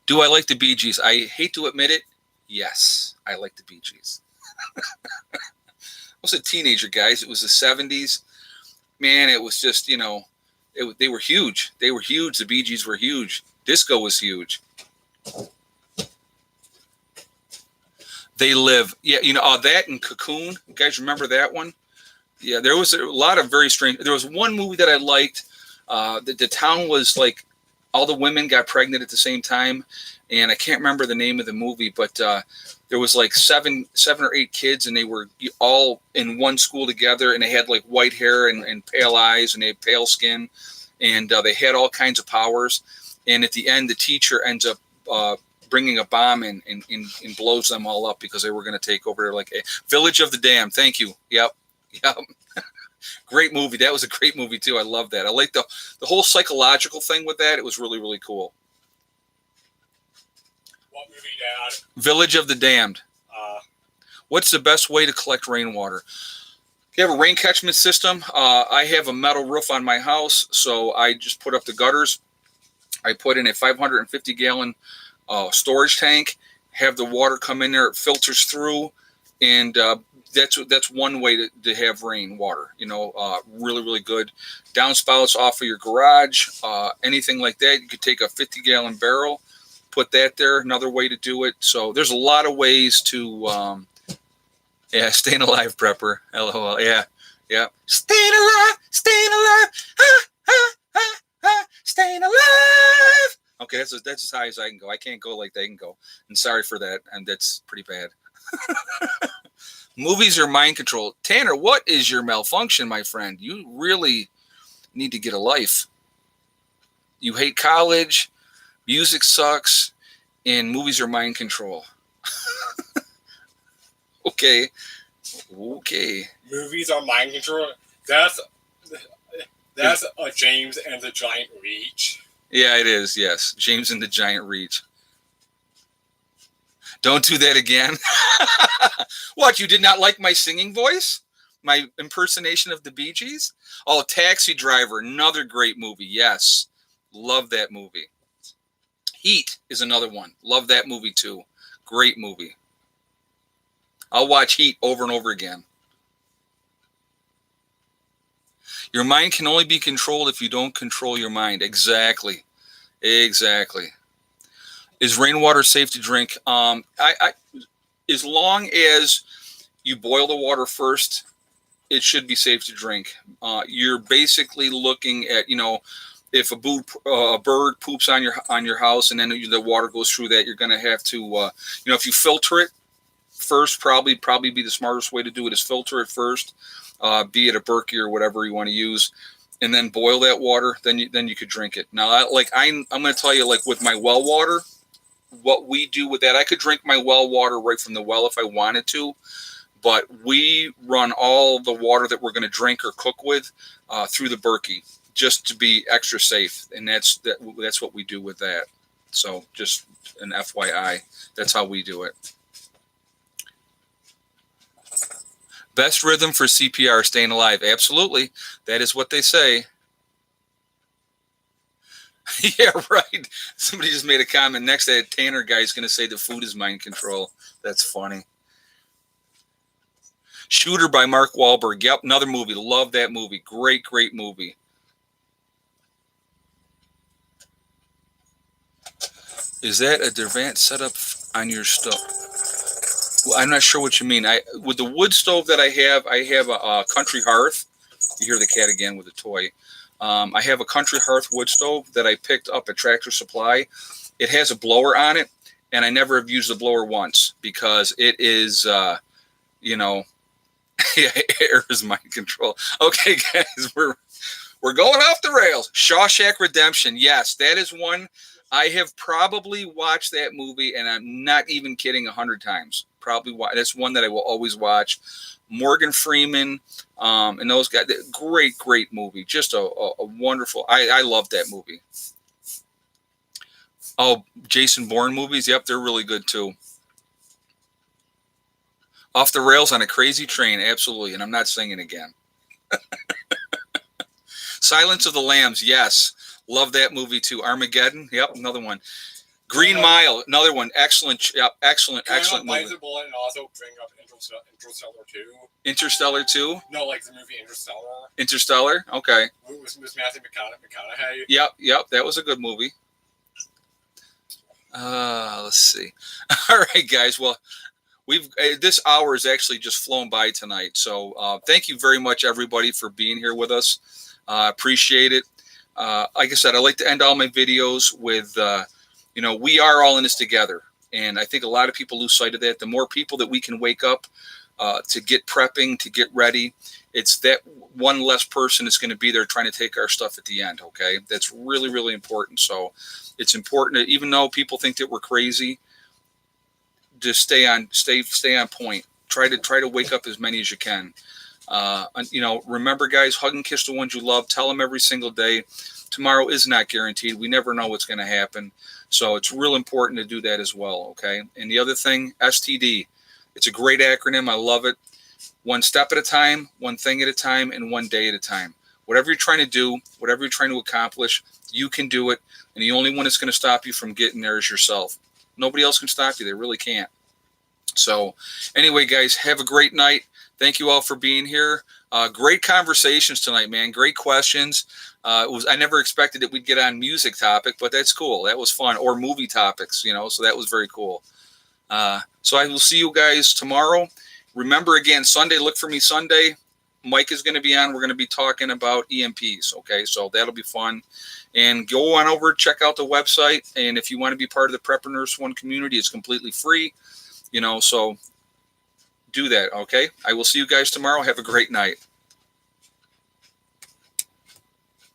S1: Do I like the Bee Gees? I hate to admit it. Yes, I like the Bee Gees. I was a teenager, guys. It was the 70s. Man, it was just, they were huge. They were huge. The Bee Gees were huge. Disco was huge. They Live. Yeah, that and Cocoon. You guys remember that one? Yeah, there was a lot of very strange. There was one movie that I liked. The town was like all the women got pregnant at the same time, and I can't remember the name of the movie, but there was like seven or eight kids, and they were all in one school together, and they had like white hair and pale eyes, and they had pale skin, and they had all kinds of powers. And at the end, the teacher ends up bringing a bomb and blows them all up because they were going to take over. They're like Village of the Damned. Thank you. Yep. Great movie. That was a great movie too. I love that. I like the whole psychological thing with that. It was really, really cool.
S2: What movie, Dad?
S1: Village of the Damned. What's the best way to collect rainwater? You have a rain catchment system. I have a metal roof on my house, so I just put up the gutters. I put in a 550-gallon storage tank, have the water come in there, it filters through, and that's one way to have rain water. Really, really good. Downspouts off of your garage, anything like that. You could take a 50-gallon barrel, put that there. Another way to do it. So there's a lot of ways to, staying alive, prepper. LOL. Yeah. Staying alive. Staying alive. Okay, that's as high as I can go. I can't go like they can go. And sorry for that. And that's pretty bad. Movies are mind control. Tanner, what is your malfunction, my friend? You really need to get a life. You hate college, music sucks, and movies are mind control. Okay.
S2: Movies are mind control. That's a James and the Giant Reach.
S1: Yeah, it is. Yes, James and the Giant Reach. Don't do that again. What, you did not like my singing voice? My impersonation of the Bee Gees? Oh, Taxi Driver, another great movie. Yes, love that movie. Heat is another one. Love that movie too. Great movie. I'll watch Heat over and over again. Your mind can only be controlled if you don't control your mind. Exactly. Is rainwater safe to drink? As long as you boil the water first, it should be safe to drink. You're basically looking at, if a bird poops on your house and then the water goes through that, you're going to have to, if you filter it first, probably be the smartest way to do it is filter it first, be it a Berkey or whatever you want to use, and then boil that water. Then you could drink it. Now, I'm going to tell you, like with my well water, what we do with that, I could drink my well water right from the well if I wanted to, but we run all the water that we're going to drink or cook with through the Berkey just to be extra safe, and that's what we do with that. So just an FYI, that's how we do it. Best rhythm for CPR, staying alive. Absolutely. That is what they say. Yeah, right. Somebody just made a comment. Next, that Tanner guy is going to say the food is mind control. That's funny. Shooter by Mark Wahlberg. Yep, another movie. Love that movie. Great movie. Is that a Dervant setup on your stove? Well, I'm not sure what you mean. With the wood stove that I have a Country Hearth. You hear the cat again with a toy. I have a Country Hearth wood stove that I picked up at Tractor Supply. It has a blower on it, and I never have used the blower once because it is, air is mind control. Okay, guys, we're going off the rails. Shawshank Redemption. Yes, that is one. I have probably watched that movie, and I'm not even kidding, 100 times. That's one that I will always watch. Morgan Freeman, and those guys. Great movie. Just a wonderful. I love that movie. Oh, Jason Bourne movies. Yep, they're really good too. Off the Rails on a Crazy Train, absolutely. And I'm not singing again. Silence of the Lambs, yes. Love that movie too. Armageddon, yep, another one. Green Mile, another one. Excellent, yep, excellent movie.
S2: Bite the bullet and also bring up Interstellar 2.
S1: Interstellar 2?
S2: No, like the movie Interstellar.
S1: Interstellar, okay.
S2: With Matthew McConaughey.
S1: Yep, that was a good movie. Let's see. All right, guys. Well, this hour has actually just flown by tonight. So thank you very much, everybody, for being here with us. Appreciate it. Like I said, I like to end all my videos with, we are all in this together. And I think a lot of people lose sight of that. The more people that we can wake up to get prepping, to get ready, it's that one less person that's going to be there trying to take our stuff at the end. Okay. That's really, really important. So it's important that even though people think that we're crazy, just stay on point. Try to wake up as many as you can. Remember, guys, hug and kiss the ones you love. Tell them every single day. Tomorrow is not guaranteed. We never know what's going to happen. So it's real important to do that as well. Okay. And the other thing, STD, it's a great acronym. I love it. One step at a time, one thing at a time, and one day at a time. Whatever you're trying to do, whatever you're trying to accomplish, you can do it. And the only one that's going to stop you from getting there is yourself. Nobody else can stop you. They really can't. So anyway, guys, have a great night. Thank you all for being here. Great conversations tonight, man. Great questions. I never expected that we'd get on music topic, but that's cool. That was fun. Or movie topics, so that was very cool. So I will see you guys tomorrow. Remember, again, Sunday, look for me Sunday. Mike is going to be on. We're going to be talking about EMPs. Okay, so that'll be fun. And go on over, check out the website. And if you want to be part of the Prepper Nurse One community, it's completely free. So do that. Okay, I will see you guys tomorrow. Have a great night.